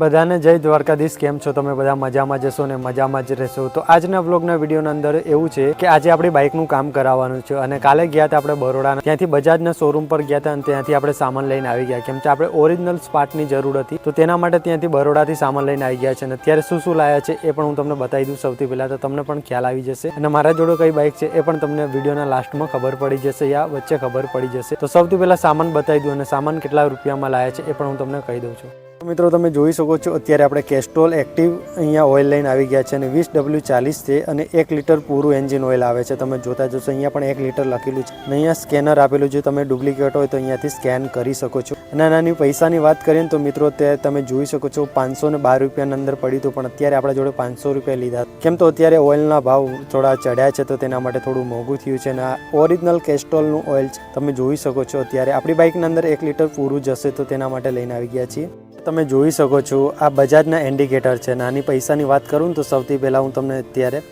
બધાને જય દ્વારકાધીશ। કેમ છો તમે? બધા મજામાં જશો ને મજામાં જ રહેશો। તો આજના વ્લોગના વિડીયોના અંદર એવું છે કે આજે આપણી બાઇકનું કામ કરાવવાનું છે અને કાલે ગયા હતા આપણે બરોડા, ત્યાંથી બજાજના શોરૂમ પર ગયા હતા અને ત્યાંથી આપણે સામાન લઈને આવી ગયા, કેમ કે આપણે ઓરિજિનલ પાર્ટની જરૂર હતી, તો તેના માટે ત્યાંથી બરોડાથી સામાન લઈને આવી ગયા છે અને અત્યારે શું શું લાયા છે એ પણ હું તમને બતાવી દઉં સૌથી પહેલાં, તો તમને પણ ખ્યાલ આવી જશે અને મારા જોડે કઈ બાઇક છે એ પણ તમને વિડીયોના લાસ્ટમાં ખબર પડી જશે યા વચ્ચે ખબર પડી જશે। તો સૌથી પહેલાં સામાન બતાવી દઉં અને સામાન કેટલા રૂપિયામાં લાયા છે એ પણ હું તમને કહી દઉં છું। મિત્રો તમે જોઈ શકો છો અત્યારે આપણે કેસ્ટ્રોલ એક્ટિવ અહીંયા ઓઇલ લઈને આવી ગયા છે અને 20W40 છે અને 1 લીટર પૂરું એન્જિન ઓઇલ આવે છે। તમે જોતા જશો અહીંયા પણ 1 લીટર લખેલું છે અને અહીંયા સ્કેનર આપેલું છે, તમે ડુપ્લિકેટ હોય તો અહીંયાથી સ્કેન કરી શકો છો। અને નાની પૈસાની વાત કરીએ તો મિત્રો અત્યારે તમે જોઈ શકો છો 512 રૂપિયાની અંદર પડ્યું હતું, પણ અત્યારે આપણા જોડે 500 રૂપિયા લીધા, કેમ તો અત્યારે ઓઇલના ભાવ થોડા ચડ્યા છે તો તેના માટે થોડું મોંઘું થયું છે અને આ ઓરિજિનલ કેસ્ટ્રોલનું ઓઇલ તમે જોઈ શકો છો। અત્યારે આપણી બાઇકની અંદર 1 લીટર પૂરું જશે તો તેના માટે લઈને આવી ગયા છીએ। તમે જોઈ શકો છો આ બજાજના ઇન્ડિકેટર છે। નાની પૈસાની વાત કરું ને તો સૌથી પહેલાં હું તમને અત્યારે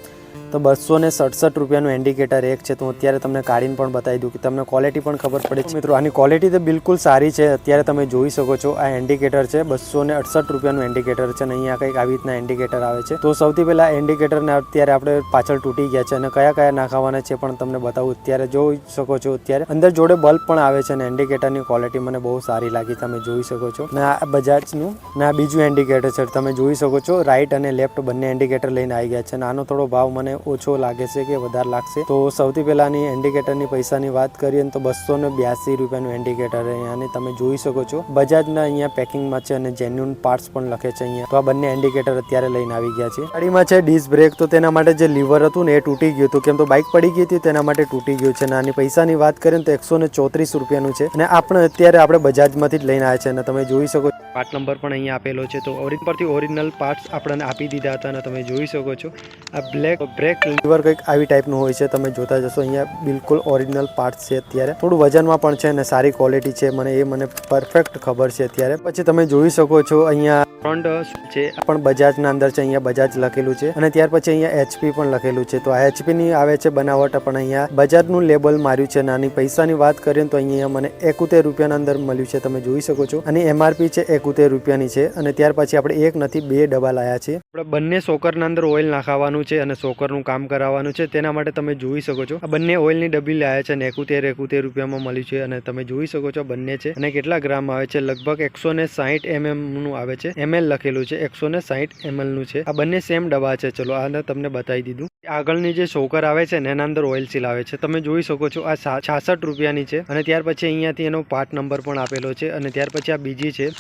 તો 267 રૂપિયાનું ઇન્ડિકેટર એક છે, તો હું અત્યારે તમને કાઢીને પણ બતાવી દઉં કે તમને ક્વોલિટી પણ ખબર પડે છે। મિત્રો આની ક્વોલિટી તો બિલકુલ સારી છે। અત્યારે તમે જોઈ શકો છો આ ઇન્ડિકેટર છે 268 રૂપિયાનું ઇન્ડિકેટર છે અને અહીંયા કંઈક આવી રીતના ઇન્ડિકેટર આવે છે। તો સૌથી પહેલાં ઇન્ડિકેટરને અત્યારે આપણે પાછળ તૂટી ગયા છે અને કયા કયા નાખવાના છે પણ તમને બતાવું। અત્યારે જોઈ શકો છો અત્યારે અંદર જોડે બલ્બ પણ આવે છે અને ઇન્ડિકેટરની ક્વોલિટી મને બહુ સારી લાગી, તમે જોઈ શકો છો। ને આ બજાજનું ને આ બીજું ઇન્ડિકેટર છે, તમે જોઈ શકો છો રાઈટ અને લેફ્ટ બંને ઇન્ડિકેટર લઈને આવી ગયા છે અને આનો થોડો ભાવ મને ઓછો લાગે છે કે વધારે લાગશે। તો સૌથી પહેલાંની ઇન્ડિકેટરની પૈસાની વાત કરીએ તો 282 રૂપિયાનું ઇન્ડિકેટર અહીંયાને તમે જોઈ શકો છો બજાજના અહીંયા પેકિંગમાં છે અને જેન્યુન પાર્ટ્સ પણ લખે છે અહીંયા। તો આ બંને ઇન્ડિકેટર અત્યારે લઈને આવી ગયા છે। ગાડીમાં છે ડિસ્ક બ્રેક, તો તેના માટે જે લીવર હતું ને એ તૂટી ગયું હતું, કેમ તો બાઇક પડી ગઈ હતી તેના માટે તૂટી ગયું છે। નાની પૈસાની વાત કરીએ તો 134 રૂપિયાનું છે અને અત્યારે આપણે બજાજમાંથી જ લઈને આવ્યા છે અને તમે જોઈ શકો છો પાર્ટ નંબર પણ અહીંયા આપેલો છે। તો પરથી ઓરિજિનલ પાર્ટ્સ આપણને આપી દીધા હતા અને તમે જોઈ શકો છો આ બ્રેક લીવર કંઈક આવી ટાઈપનું હોય છે, તમે જોતા જશો અહીંયા બિલકુલ ઓરિજિનલ પાર્ટ્સ છે। અત્યારે થોડું વજનમાં પણ છે અને સારી ક્વોલિટી છે, મને પરફેક્ટ ખબર છે અત્યારે। પછી તમે જોઈ શકો છો અહીંયા ફ્રન્ટ છે પણ બજાજના અંદર છે, અહીંયા બજાજ લખેલું છે અને ત્યાર પછી અહીંયા HP પણ લખેલું છે। તો આ HP ની આવે છે બનાવટ, પણ અહીંયા બજાજનું લેબલ માર્યું છે। નાની પૈસાની વાત કરીએ તો અહીંયા મને 71 રૂપિયાના અંદર મળ્યું છે, તમે જોઈ શકો છો અને MRP છે 71 રૂપિયાની છે। અને ત્યાર પછી આપણે એક નથી 2 ડબ્બા લાયા છે। આપણે બંને સોકરના અંદર ઓઇલ નાખવાનું છે અને સોકરનું કામ કરાવવાનું છે, તેના માટે તમે જોઈ શકો છો આ બંને ઓઇલની ડબ્બી લાયા છે અને 71 રૂપિયામાં મળ્યું છે અને તમે જોઈ શકો છો બંને છે અને કેટલા ગ્રામ આવે છે, લગભગ 160 mm નું આવે છે, ml લખેલું છે 160 ml નું છે। આ બંને સેમ ડબ્બા છે। ચલો આને તમને બતાવી દીધું। આગળની જે સોકર આવે છે ને એના અંદર ઓઇલ સીલ આવે છે, તમે જોઈ શકો છો આ 66 રૂપિયાની છે અને ત્યાર પછી અહીંયાથી એનો પાર્ટ નંબર પણ આપેલો છે અને ત્યાર પછી આ બીજી છે,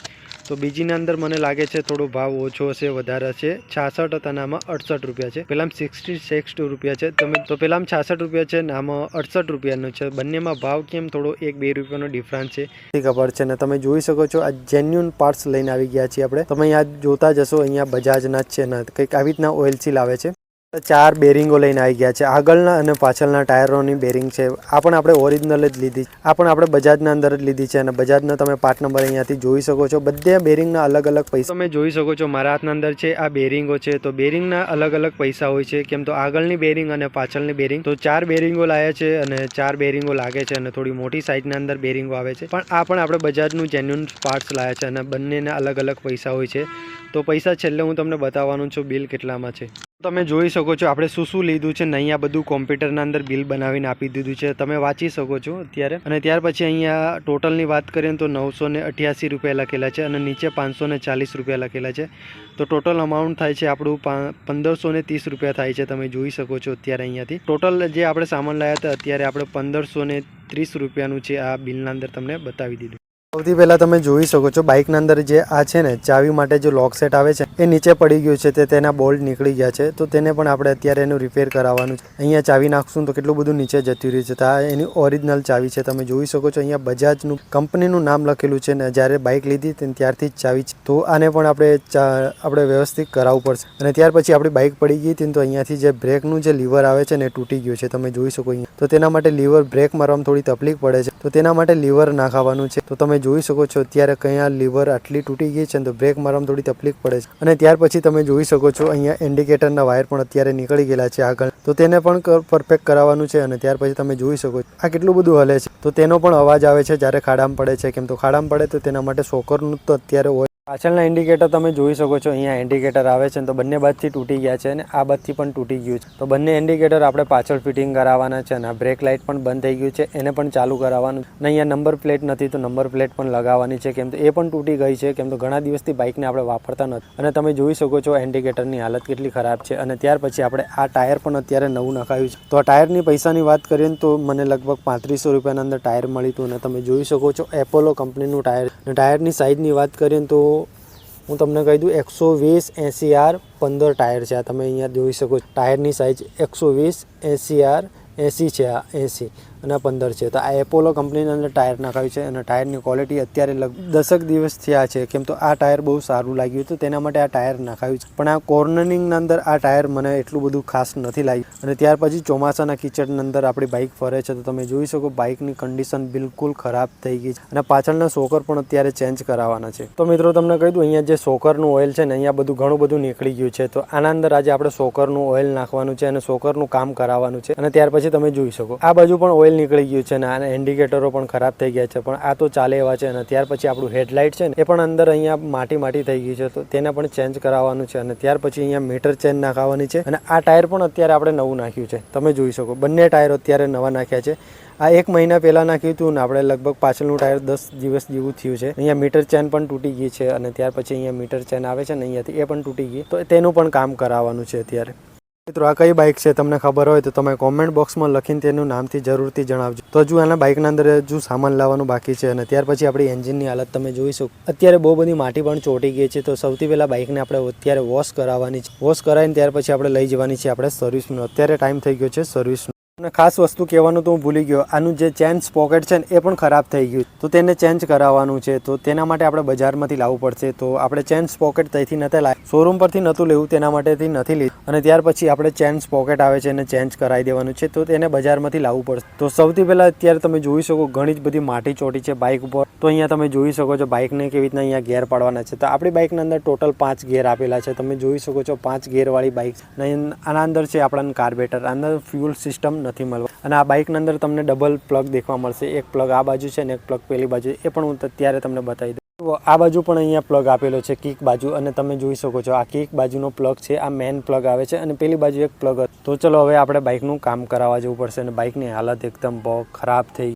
તો બીજીના અંદર મને લાગે છે થોડો ભાવ ઓછો હશે, વધારે છે 66 હતા અને આમાં 68 રૂપિયા છે। પેલામાં 66 રૂપિયા છે, તો પેલામાં 66 રૂપિયા છે ને આમાં 68 રૂપિયાનું છે। બંનેમાં ભાવ કેમ થોડો 1-2 રૂપિયાનો ડિફરન્સ છે ખબર છે ને તમે જોઈ શકો છો આ જેન્યુન પાર્ટ્સ લઈને આવી ગયા છીએ આપણે। તમે અહીંયા જોતા જશો અહીંયા બજાજના જ છે ને કંઈક આવી રીતના ઓઇલ સીલ આવે છે। 4 બેરિંગો લઈને આવી ગયા છે, આગળના અને પાછળના ટાયરોની બેરિંગ છે। આ પણ આપણે ઓરિજિનલ જ લીધી, આ પણ આપણે બજાજના અંદર જ લીધી છે અને બજાજના તમે પાર્ટ નંબર અહીંયાથી જોઈ શકો છો। બધા બેરિંગના અલગ અલગ પૈસા તમે જોઈ શકો છો મારા હાથના અંદર છે આ બેરિંગો છે, તો બેરિંગના અલગ અલગ પૈસા હોય છે, કેમ તો આગળની બેરિંગ અને પાછળની બેરિંગ, તો 4 બેરિંગો લાયા છે અને 4 બેરિંગો લાગે છે અને થોડી મોટી સાઇઝના અંદર બેરિંગો આવે છે, પણ આ પણ આપણે બજાજનું જેન્યુન પાર્ટ્સ લાયા છે અને બંનેના અલગ અલગ પૈસા હોય છે। તો પૈસા છેલ્લે હું તમને બતાવવાનું છું બિલ કેટલામાં છે। તમે જોઈ શકો છો આપણે શું લીધું છે ને અહીંયા બધું કોમ્પ્યુટરના અંદર બિલ બનાવીને આપી દીધું છે, તમે વાંચી શકો છો અત્યારે। અને ત્યાર પછી અહીંયા ટોટલની વાત કરીએ તો 988 રૂપિયા લખેલા છે અને નીચે 540 રૂપિયા લખેલા છે, તો ટોટલ અમાઉન્ટ થાય છે આપણું 1530 રૂપિયા થાય છે, તમે જોઈ શકો છો અત્યારે અહીંયાથી ટોટલ જે આપણે સામાન લાવ્યા હતા અત્યારે આપણે 1530 રૂપિયાનું છે, આ બિલના અંદર તમને બતાવી દીધું। સૌથી પહેલાં તમે જોઈ શકો છો બાઇકના અંદર જે આ છે ને ચાવી માટે જે લોક સેટ આવે છે એ નીચે પડી ગયું છે, તેના બોલ્ટ નીકળી ગયા છે, તો તેને પણ આપણે અત્યારે એનું રિપેર કરાવવાનું છે। અહીંયા ચાવી નાખશું તો કેટલું બધું નીચે જતું રહ્યું છે, તો આ એની ઓરિજિનલ ચાવી છે, તમે જોઈ શકો છો અહીંયા બજાજનું કંપનીનું નામ લખેલું છે ને જ્યારે બાઇક લીધી ત્યારથી જ ચાવી છે, તો આને પણ આપણે વ્યવસ્થિત કરાવવું પડશે। અને ત્યાર પછી આપણી બાઇક પડી ગઈ હતી તો અહીંયાથી જે બ્રેકનું જે લીવર આવે છે ને એ તૂટી ગયું છે, તમે જોઈ શકો અહીંયા, તો તેના માટે લીવર બ્રેક મારવામાં થોડી તકલીફ પડે છે, તો તેના માટે લીવર નાખવાનું છે। તો તમે જોઈ શકો છો અત્યારે કયા લીવર આટલી તૂટી ગઈ છે તો બ્રેક મારવામાં થોડી તકલીફ પડે છે। અને ત્યાર પછી તમે જોઈ શકો છો અહીંયા ઇન્ડિકેટરના વાયર પણ અત્યારે નીકળી ગયેલા છે આગળ, તો તેને પણ પરફેક્ટ કરાવવાનું છે। અને ત્યાર પછી તમે જોઈ શકો છો આ કેટલું બધું હલે છે, તો તેનો પણ અવાજ આવે છે જ્યારે ખાડામાં પડે છે, કેમ તો ખાડામાં પડે તો તેના માટે સોકરનું તો અત્યારે પાછળના ઇન્ડિકેટર તમે જોઈ શકો છો, અહીંયા ઇન્ડિકેટર આવે છે તો બંને બાજુથી તૂટી ગયા છે અને આ બાજુથી પણ તૂટી ગયું છે. તો બંને ઇન્ડિકેટર આપણે પાછળ ફિટિંગ કરાવવાના છે અને આ બ્રેક લાઇટ પણ બંધ થઈ ગયું છે, એને પણ ચાલુ કરાવવાનું. અને અહીંયા નંબર પ્લેટ નથી તો નંબર પ્લેટ પણ લગાવવાની છે, કેમ તો એ પણ તૂટી ગઈ છે, કેમ તો ઘણા દિવસથી બાઇકને આપણે વાપરતા નથી. અને તમે જોઈ શકો છો ઇન્ડિકેટરની હાલત કેટલી ખરાબ છે. અને ત્યાર પછી આપણે આ ટાયર પણ અત્યારે નવું નખાવ્યું છે. તો આ ટાયરની પૈસાની વાત કરીએ તો મને લગભગ 3500 રૂપિયાના અંદર ટાયર મળ્યું હતું. અને તમે જોઈ શકો છો એપોલો કંપનીનું ટાયર. અને ટાયરની સાઇઝની વાત કરીએ તો હું તમને કહી દઉં 120 80R 15 ટાયર છે. આ તમે અહીંયા જોઈ શકો છો ટાયરની સાઇઝ 120 80R 80 છે, આ 80 અને 15 છે. તો આ એપોલો કંપનીની અંદર ટાયર નાખાયું છે અને ટાયરની ક્વોલિટી અત્યારે લગભગ 10 દિવસ થયા છે, કેમ તો આ ટાયર બહુ સારું લાગ્યું હતું તેના માટે આ ટાયર નાખાયું છે. પણ આ કોર્નરિંગના અંદર આ ટાયર મને એટલું બધું ખાસ નથી લાગ્યું. અને ત્યાર પછી ચોમાસાના કિચડની અંદર આપણી બાઇક ફરે છે તો તમે જોઈ શકો બાઇકની કન્ડિશન બિલકુલ ખરાબ થઈ ગઈ છે અને પાછળના શોકર પણ અત્યારે ચેન્જ કરાવવાના છે. તો મિત્રો તમને કહી દઉં અહીંયા જે શોકરનું ઓઇલ છે ને અહીંયા ઘણું બધું નીકળી ગયું છે. તો આના અંદર આજે આપણે શોકરનું ઓઇલ નાખવાનું છે અને શોકરનું કામ કરાવવાનું છે. અને ત્યાર પછી તમે જોઈ શકો આ બાજુ પણ ઓઇલ નીકળી ગયું છે અને આના ઇન્ડિકેટરો પણ ખરાબ થઈ ગયા છે, પણ આ તો ચાલે એવા છે. અને ત્યાર પછી આપણું હેડલાઇટ છે ને એ પણ અંદર અહીંયા માટી થઈ ગઈ છે, તો તેને પણ ચેન્જ કરાવવાનું છે. અને ત્યાર પછી અહીંયા મીટર ચેન્જ નાખવાની છે. અને આ ટાયર પણ અત્યારે આપણે નવું નાખ્યું છે, તમે જોઈ શકો બંને ટાયર અત્યારે નવા નાખ્યા છે. આ 1 મહિના પહેલાં નાખ્યું હતું ને આપણે લગભગ પાછળનું ટાયર 10 દિવસ જેવું થયું છે. અહીંયા મીટર ચેન પણ તૂટી ગઈ છે અને ત્યાર પછી અહીંયા મીટર ચેન આવે છે ને અહીંયાથી એ પણ તૂટી ગઈ, તો તેનું પણ કામ કરાવવાનું છે અત્યારે. મિત્રો આ કઈ બાઇક છે તમને ખબર હોય તો તમે કોમેન્ટ બોક્સમાં લખીને તેનું નામથી જરૂરથી જણાવજો. તો હજુ આના બાઇકના અંદર હજુ સામાન લાવવાનું બાકી છે. અને ત્યાર પછી આપણી એન્જિનની હાલત તમે જોઈ શકો અત્યારે બહુ બધી માટી પણ ચોંટી ગઈ છે. તો સૌથી પહેલાં બાઇકને આપણે અત્યારે વોશ કરાવવાની છે. વોશ કરાવીને ત્યાર પછી આપણે લઈ જવાની છે આપણે સર્વિસનો. અત્યારે ટાઈમ થઈ ગયો છે સર્વિસનો. અને ખાસ વસ્તુ કહેવાનું તો હું ભૂલી ગયો, આનું જે ચેન સ્પોકેટ છે ને એ પણ ખરાબ થઈ ગયું, તો તેને ચેન્જ કરાવવાનું છે. તો તેના માટે આપણે બજારમાંથી લાવવું પડશે. તો આપણે ચેન સ્પોકેટ ત્યાંથી નથી લાવ્યા, શોરૂમ પરથી નહોતું લેવું, તેના માટેથી નથી લીધું. અને ત્યાર પછી આપણે ચેન સ્પોકેટ આવે છે એને ચેન્જ કરાવી દેવાનું છે, તો તેને બજારમાંથી લાવવું પડશે. તો સૌથી પહેલાં અત્યારે તમે જોઈ શકો ઘણી જ બધી માટી ચોટી છે બાઇક ઉપર. તો અહીંયા તમે જોઈ શકો છો બાઇકને કેવી રીતના અહીંયા ગેર પાડવાના છે. તો આપણી બાઇકના અંદર ટોટલ 5 ગેર આપેલા છે, તમે જોઈ શકો છો 5 ગેરવાળી બાઇક. આના અંદર છે આપણને કાર્બેટર, અંદર ફ્યુલ સિસ્ટમ નથી મળવા. અને આ બાઇકના અંદર તમને ડબલ પ્લગ દેખવા મળશે, એક પ્લગ આ બાજુ છે ને એક પ્લગ પેલી બાજુ, એ પણ હું અત્યારે તમને બતાવી દઉં. આ બાજુ પણ અહીંયા પ્લગ આપેલો છે કિક બાજુ, અને તમે જોઈ શકો છો આ કિક બાજુનો પ્લગ છે, આ મેન પ્લગ આવે છે અને પેલી બાજુ એક પ્લગ. તો ચલો હવે આપણે બાઇકનું કામ કરાવવા જવું પડશે. અને બાઇકની હાલત એકદમ બહુ ખરાબ થઈ